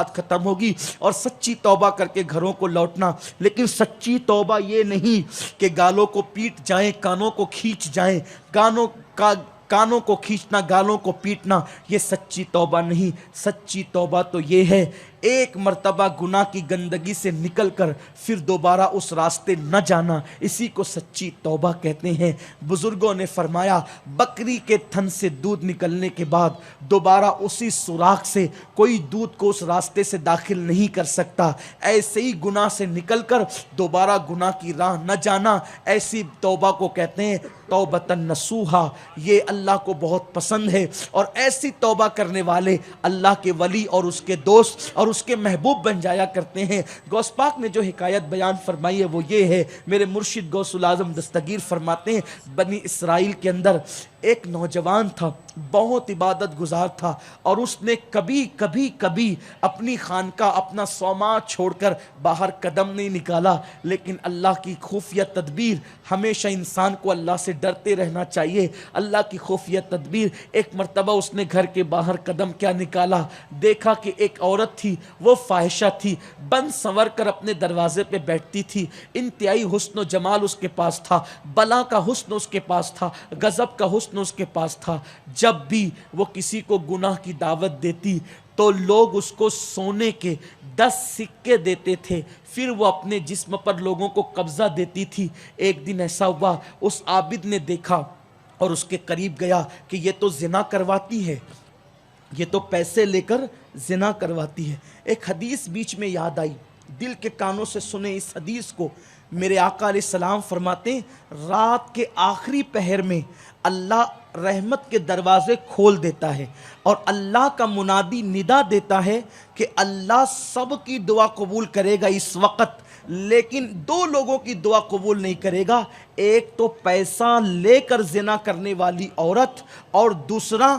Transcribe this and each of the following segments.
بات ختم ہوگی اور سچی توبہ کر کے گھروں کو لوٹنا. لیکن سچی توبہ یہ نہیں کہ گالوں کو پیٹ جائیں, کانوں کو کھینچ جائیں, کانوں کو کھینچنا, گالوں کو پیٹنا, یہ سچی توبہ نہیں. سچی توبہ تو یہ ہے ایک مرتبہ گناہ کی گندگی سے نکل کر پھر دوبارہ اس راستے نہ جانا, اسی کو سچی توبہ کہتے ہیں. بزرگوں نے فرمایا بکری کے تھن سے دودھ نکلنے کے بعد دوبارہ اسی سوراخ سے کوئی دودھ کو اس راستے سے داخل نہیں کر سکتا. ایسے ہی گناہ سے نکل کر دوبارہ گناہ کی راہ نہ جانا, ایسی توبہ کو کہتے ہیں توبۃ نصوحا. یہ اللہ کو بہت پسند ہے, اور ایسی توبہ کرنے والے اللہ کے ولی اور اس کے دوست اور اس کے محبوب بن جایا کرتے ہیں. غوث پاک نے جو حکایت بیان فرمائی ہے وہ یہ ہے, میرے مرشد غوث الاعظم دستگیر فرماتے ہیں بنی اسرائیل کے اندر ایک نوجوان تھا, بہت عبادت گزار تھا, اور اس نے کبھی اپنی خانقاہ, اپنا صومعہ چھوڑ کر باہر قدم نہیں نکالا. لیکن اللہ کی خفیہ تدبیر, ہمیشہ انسان کو اللہ سے ڈرتے رہنا چاہیے. اللہ کی خفیہ تدبیر, ایک مرتبہ اس نے گھر کے باہر قدم کیا نکالا, دیکھا کہ ایک عورت تھی, وہ فاحشہ تھی, بن سنور کر اپنے دروازے پہ بیٹھتی تھی, انتہائی حسن و جمال اس کے پاس تھا, بلا کا حسن اس کے پاس تھا, غضب کا حسن اس کے پاس تھا. جب بھی وہ کسی کو گناہ کی دعوت دیتی تو لوگ اس کو سونے کے 10 سکے دیتے تھے, پھر وہ اپنے جسم پر لوگوں کو قبضہ دیتی تھی. ایک دن ایسا ہوا, اس عابد نے دیکھا اور اس کے قریب گیا کہ یہ تو زنا کرواتی ہے, یہ تو پیسے لے کر زنا کرواتی ہے. ایک حدیث بیچ میں یاد آئی, دل کے کانوں سے سنیں اس حدیث کو. میرے آقا علیہ السلام فرماتے ہیں رات کے آخری پہر میں اللہ رحمت کے دروازے کھول دیتا ہے, اور اللہ کا منادی ندا دیتا ہے کہ اللہ سب کی دعا قبول کرے گا اس وقت, لیکن 2 لوگوں کی دعا قبول نہیں کرے گا. ایک تو پیسہ لے کر زنا کرنے والی عورت, اور دوسرا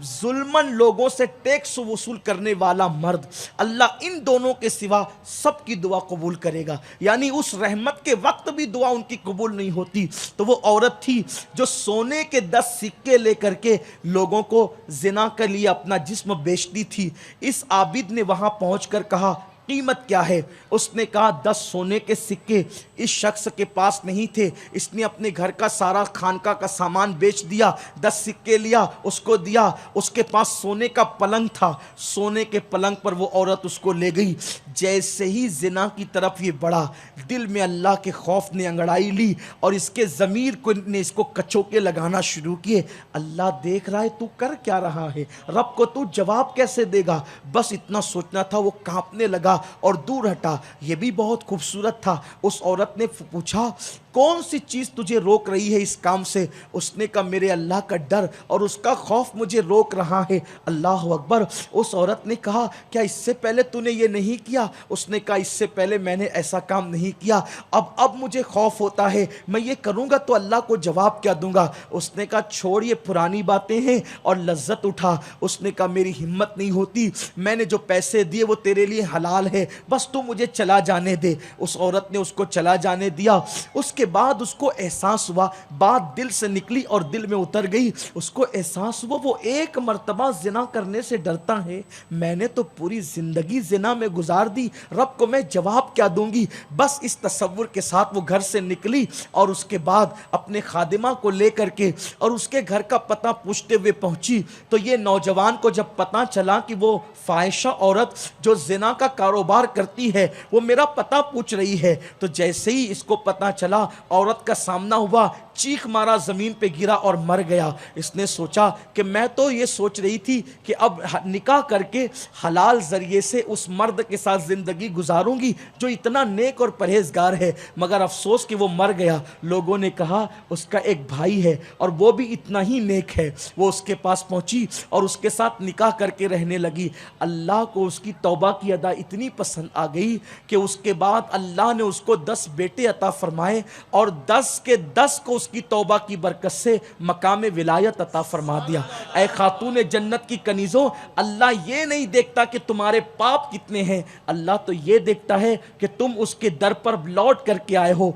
ظلمن لوگوں سے ٹیکس وصول کرنے والا مرد. اللہ ان دونوں کے سوا سب کی دعا قبول کرے گا. یعنی اس رحمت کے وقت بھی دعا ان کی قبول نہیں ہوتی. تو وہ عورت تھی جو سونے کے 10 سکے لے کر کے لوگوں کو زنا کے لیے اپنا جسم بیچتی تھی. اس عابد نے وہاں پہنچ کر کہا قیمت کیا ہے؟ اس نے کہا 10 سونے کے سکے. اس شخص کے پاس نہیں تھے, اس نے اپنے گھر کا سارا خانقاہ کا سامان بیچ دیا, 10 سکے لیا, اس کو دیا. اس کے پاس سونے کا پلنگ تھا, سونے کے پلنگ پر وہ عورت اس کو لے گئی. جیسے ہی زنا کی طرف یہ بڑھا, دل میں اللہ کے خوف نے انگڑائی لی اور اس کے ضمیر کو نے اس کو کچوکے لگانا شروع کیے. اللہ دیکھ رہا ہے تو کر کیا رہا ہے, رب کو تو جواب کیسے دے گا, بس اتنا سوچنا تھا. وہ کانپنے لگا اور دور ہٹا. یہ بھی بہت خوبصورت تھا. اس عورت نے پوچھا کون سی چیز تجھے روک رہی ہے اس کام سے؟ اس نے کہا میرے اللہ کا ڈر اور اس کا خوف مجھے روک رہا ہے. اللہ اکبر. اس عورت نے کہا کیا اس سے پہلے تو نے یہ نہیں کیا؟ اس نے کہا اس سے پہلے میں نے ایسا کام نہیں کیا, اب مجھے خوف ہوتا ہے, میں یہ کروں گا تو اللہ کو جواب کیا دوں گا؟ اس نے کہا چھوڑ یہ پرانی باتیں ہیں اور لذت اٹھا. اس نے کہا میری ہمت نہیں ہوتی, میں نے جو پیسے دیے وہ تیرے لیے حلال ہے, بس تو مجھے چلا جانے دے. اس عورت نے اس کو چلا جانے دیا. اس کے بعد اس کو احساس ہوا, بات دل سے نکلی اور دل میں اتر گئی. اس کو احساس ہوا وہ ایک مرتبہ زنا کرنے سے ڈرتا ہے, میں نے تو پوری زندگی زنا میں گزار دی, رب کو میں جواب کیا دوں گی؟ بس اس تصور کے ساتھ وہ گھر سے نکلی اور اس کے بعد اپنے خادمہ کو لے کر کے اور اس کے گھر کا پتہ پوچھتے ہوئے پہنچی. تو یہ نوجوان کو جب پتہ چلا کہ وہ فاحشہ عورت جو زنا کا کاروبار کرتی ہے وہ میرا پتہ پوچھ رہی ہے, تو جیسے ہی اس کو پتہ چلا عورت کا سامنا ہوا, چیخ مارا, زمین پہ گرا اور مر گیا. اس نے سوچا کہ میں تو یہ سوچ رہی تھی کہ اب نکاح کر کے حلال ذریعے سے اس مرد کے ساتھ زندگی گزاروں گی جو اتنا نیک اور پرہیزگار ہے, مگر افسوس کہ وہ مر گیا. لوگوں نے کہا اس کا ایک بھائی ہے اور وہ بھی اتنا ہی نیک ہے. وہ اس کے پاس پہنچی اور اس کے ساتھ نکاح کر کے رہنے لگی. اللہ کو اس کی توبہ کی ادا اتنی پسند آ گئی کہ اس کے بعد اللہ نے اس کو 10 بیٹے عطا فرمائے اور 10 کے 10 کو اس کی توبہ کی برکت سے مقام ولایت عطا فرما دیا۔ اے خاتون جنت کی کنیزوں، اللہ یہ نہیں دیکھتا کہ تمہارے پاپ کتنے ہیں، اللہ تو یہ دیکھتا ہے کہ تم اس کے در پر لوٹ کر کے آئے ہو۔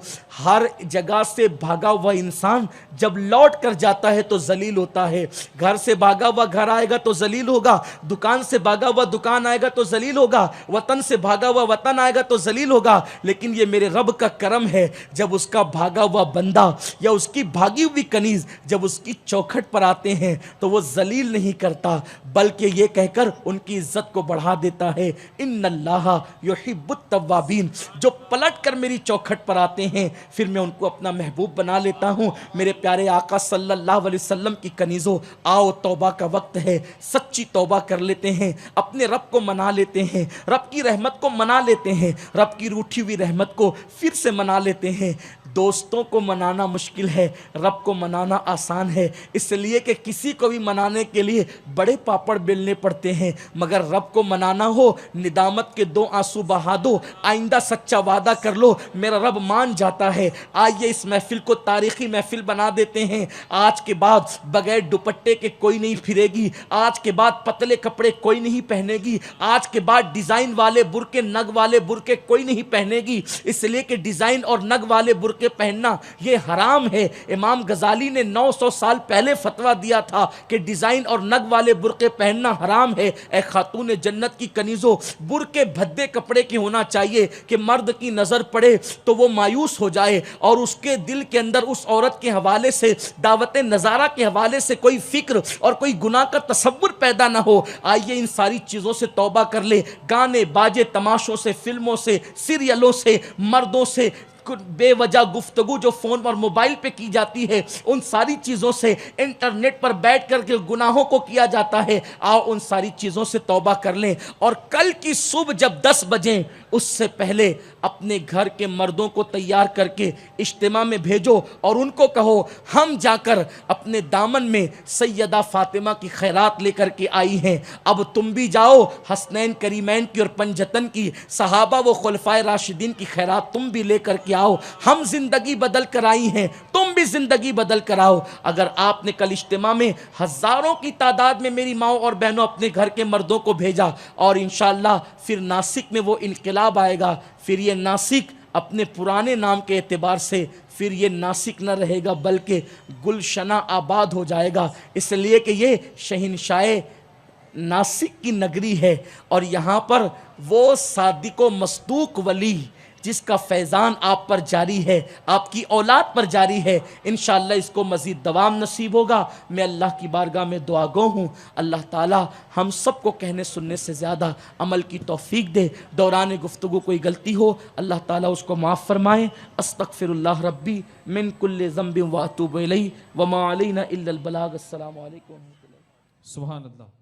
ہر جگہ سے بھاگا ہوا انسان جب لوٹ کر جاتا ہے تو ذلیل ہوتا ہے۔ گھر سے بھاگا ہوا گھر آئے گا تو ذلیل ہوگا، دکان سے بھاگا ہوا دکان آئے گا تو ذلیل ہوگا، وطن سے بھاگا ہوا وطن آئے گا تو ذلیل ہوگا، لیکن یہ میرے رب کا کرم ہے، جب اس کا بھاگا ہوا بندہ یا اس کی بھاگی ہوئی کنیز جب اس کی چوکھٹ پر آتے ہیں تو وہ ذلیل نہیں کرتا، بلکہ یہ کہہ کر ان کی عزت کو بڑھا دیتا ہے، ان اللہ یحب التوابین۔ جو پلٹ کر میری چوکھٹ پر آتے ہیں پھر میں ان کو اپنا محبوب بنا لیتا ہوں۔ میرے پیارے آقا صلی اللہ علیہ وسلم کی کنیزوں، آؤ توبہ کا وقت ہے، سچی توبہ کر لیتے ہیں، اپنے رب کو منا لیتے ہیں، رب کی رحمت کو منا لیتے ہیں، رب کی روٹھی ہوئی رحمت کو پھر سے منا لیتے ہیں۔ دوستوں کو منانا مشکل ہے، رب کو منانا آسان ہے، اس لیے کہ کسی کو بھی منانے کے لیے بڑے پاپڑ بیلنے پڑتے ہیں، مگر رب کو منانا ہو ندامت کے 2 آنسو بہا دو، آئندہ سچا وعدہ کر لو، میرا رب مان جاتا ہے۔ آئیے اس محفل کو تاریخی محفل بنا دیتے ہیں۔ آج کے بعد بغیر دوپٹے کے کوئی نہیں پھرے گی، آج کے بعد پتلے کپڑے کوئی نہیں پہنے گی، آج کے بعد ڈیزائن والے برقے نگ والے برقے کوئی نہیں پہنے گی، اس لیے کہ ڈیزائن اور نگ والے برقے پہننا یہ حرام ہے۔ امام غزالی نے 900 سال پہلے فتویٰ دیا تھا کہ ڈیزائن اور نگ والے برقے پہننا حرام ہے۔ اے خاتون جنت کی کنیزوں، برقے بھدے کپڑے کی ہونا چاہیے کہ مرد کی نظر پڑے تو وہ مایوس ہو جائے اور اس کے دل کے اندر اس عورت کے حوالے سے، دعوت نظارہ کے حوالے سے کوئی فکر اور کوئی گناہ کا تصور پیدا نہ ہو۔ آئیے ان ساری چیزوں سے توبہ کر لے، گانے باجے تماشوں سے، فلموں سے، سیریلوں سے، مردوں سے، بے وجہ گفتگو جو فون اور موبائل پہ کی جاتی ہے، ان ساری چیزوں سے، انٹرنیٹ پر بیٹھ کر کے گناہوں کو کیا جاتا ہے، آؤ ان ساری چیزوں سے توبہ کر لیں، اور کل کی صبح جب 10 بجیں اس سے پہلے اپنے گھر کے مردوں کو تیار کر کے اجتماع میں بھیجو اور ان کو کہو ہم جا کر اپنے دامن میں سیدہ فاطمہ کی خیرات لے کر کے آئی ہیں، اب تم بھی جاؤ حسنین کریمین کی اور پنجتن کی، صحابہ و خلفائے راشدین کی خیرات تم بھی لے کر کے آؤ، ہم زندگی بدل کر آئی ہیں، تم بھی زندگی بدل کر آؤ۔ اگر آپ نے کل اجتماع میں ہزاروں کی تعداد میں میری ماؤں اور بہنوں اپنے گھر کے مردوں کو بھیجا، اور انشاءاللہ پھر ناسک میں وہ انقلاب آئے گا، پھر یہ ناسک اپنے پرانے نام کے اعتبار سے پھر یہ ناسک نہ رہے گا بلکہ گلشنہ آباد ہو جائے گا، اس لیے کہ یہ شہنشاہ ناسک کی نگری ہے، اور یہاں پر وہ صادق و مصدوق ولی جس کا فیضان آپ پر جاری ہے، آپ کی اولاد پر جاری ہے، انشاءاللہ اس کو مزید دوام نصیب ہوگا۔ میں اللہ کی بارگاہ میں دعا گو ہوں، اللہ تعالی ہم سب کو کہنے سننے سے زیادہ عمل کی توفیق دے، دوران گفتگو کوئی غلطی ہو اللہ تعالی اس کو معاف فرمائے۔ استغفر اللہ ربی من کل ذنب واتوب الیہ وما علینا الا البلاغ۔ السلام علیکم۔ سبحان اللہ۔